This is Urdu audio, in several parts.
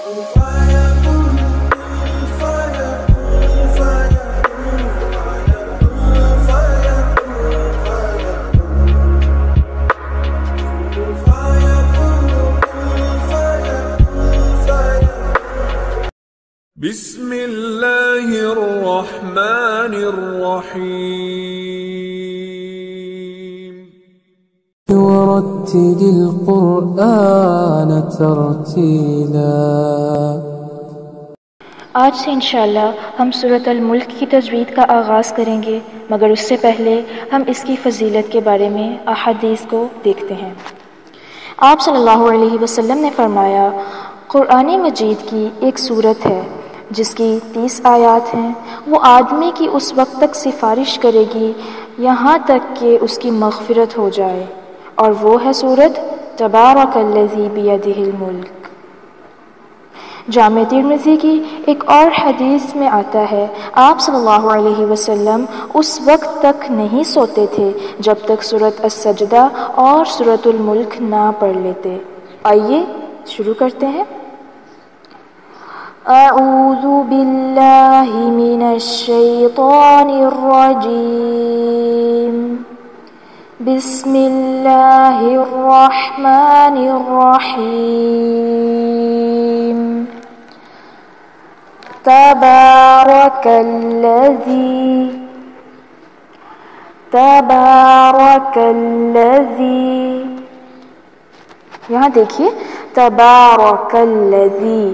بسم اللہ الرحمن الرحیم ورتل القرآن ترتیلا۔ آج سے انشاءاللہ ہم سورۃ الملک کی تجوید کا آغاز کریں گے، مگر اس سے پہلے ہم اس کی فضیلت کے بارے میں احادیث کو دیکھتے ہیں۔ آپ صلی اللہ علیہ وسلم نے فرمایا، قرآن مجید کی ایک سورت ہے جس کی 30 آیات ہیں، وہ آدمی کی اس وقت تک سفارش کرے گی یہاں تک کہ اس کی مغفرت ہو جائے، اور وہ ہے سورت تبارک الذی بیدہ الملک۔ جامع ترمذی کی ایک اور حدیث میں آتا ہے، آپ صلی اللہ علیہ وسلم اس وقت تک نہیں سوتے تھے جب تک سورۃ السجدہ اور سورۃ الملک نہ پڑھ لیتے۔ آئیے شروع کرتے ہیں۔ اعوذ باللہ من الشیطان الرجیم، بسم اللہ الرحمن الرحیم، تبارک الذی، یہاں دیکھیے تبارک الذی،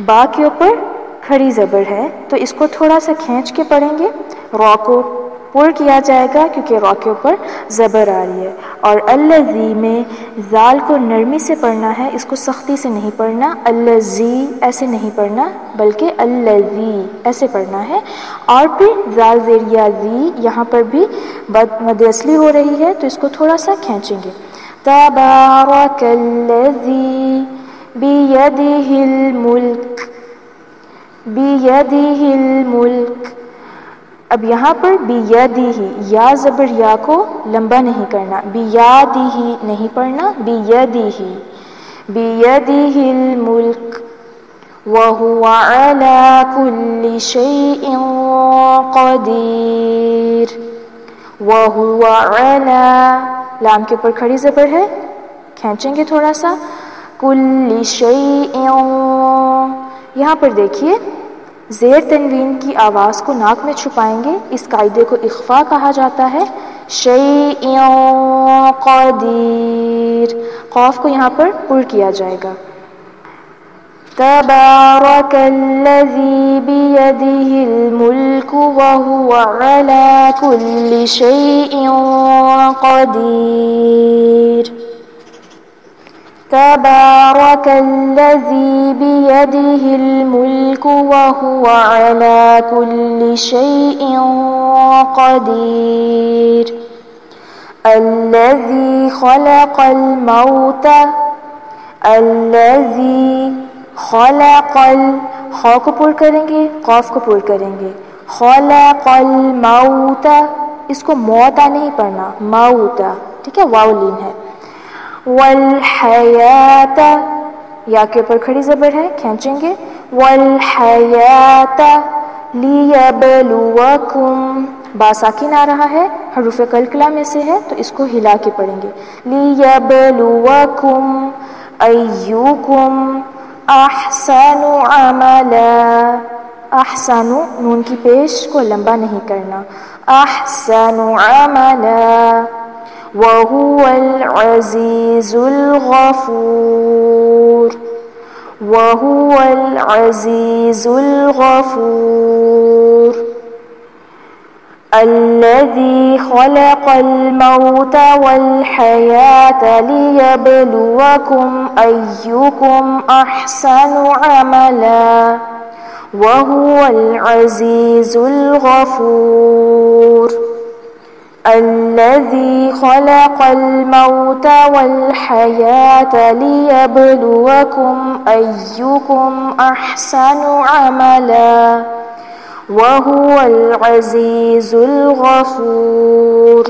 با کے اوپر کھڑی زبر ہے تو اس کو تھوڑا سا کھینچ کے پڑھیں گے، را کو پر کیا جائے گا کیونکہ را کے اوپر زبر آ رہی ہے، اور الذی میں زال کو نرمی سے پڑھنا ہے، اس کو سختی سے نہیں پڑھنا، الذی ایسے نہیں پڑھنا بلکہ الذی ایسے پڑھنا ہے، اور پھر زال زیریا زی، یہاں پر بھی مد اصلی ہو رہی ہے تو اس کو تھوڑا سا کھینچیں گے۔ تبارک الذی بیدہ الملک، بیدہ الملک، اب یہاں پر بیدہ، یا زبر یا کو لمبا نہیں کرنا، بیدہ نہیں پڑھنا، بیدہ، بیدہ الملک، وہو علی کل شیء قدیر، وہو علی، لام کے اوپر کھڑی زبر ہے، کھینچیں گے تھوڑا سا، کل شیء، یہاں پر دیکھیے زیر تنوین کی آواز کو ناک میں چھپائیں گے، اس قاعدے کو اخفاء کہا جاتا ہے۔ شیء قدیر، قاف کو یہاں پر پر کیا جائے گا۔ تبارک الذی بیدہ الملک وہو علی کل شیء قدیر، تبارک الذی بیدہ الملک وہو علی کل شیء قدیر، الذی خلق الموت، الذی خلق خا کو پر کریں گے، قاف کو پر کریں گے، خلق الموت، اس کو موتا نہیں پڑھنا، موتا، ٹھیک ہے، واو لین ہے، والحیات، یا کے اوپر کھڑی زبر ہے، کھینچیں گے، والحیات لیبلوکم، با ساکن آ رہا ہے، حروف قلقلہ میں سے ہے تو اس کو ہلا کے پڑھیں گے، لیبلوکم ایوکم احسن عملا، احسن نون کی پیش کو لمبا نہیں کرنا، احسن عملا، وَهُوَ الْعَزِيزُ الْغَفُورُ، وَهُوَ الْعَزِيزُ الْغَفُورُ، الَّذِي خَلَقَ الْمَوْتَ وَالْحَيَاةَ لِيَبْلُوَكُمْ أَيُّكُمْ أَحْسَنُ عَمَلًا، وَهُوَ الْعَزِيزُ الْغَفُورُ، الذي خلق الموت والحياة ليبلوكم أيكم أحسن عملا، وهو العزيز الغفور۔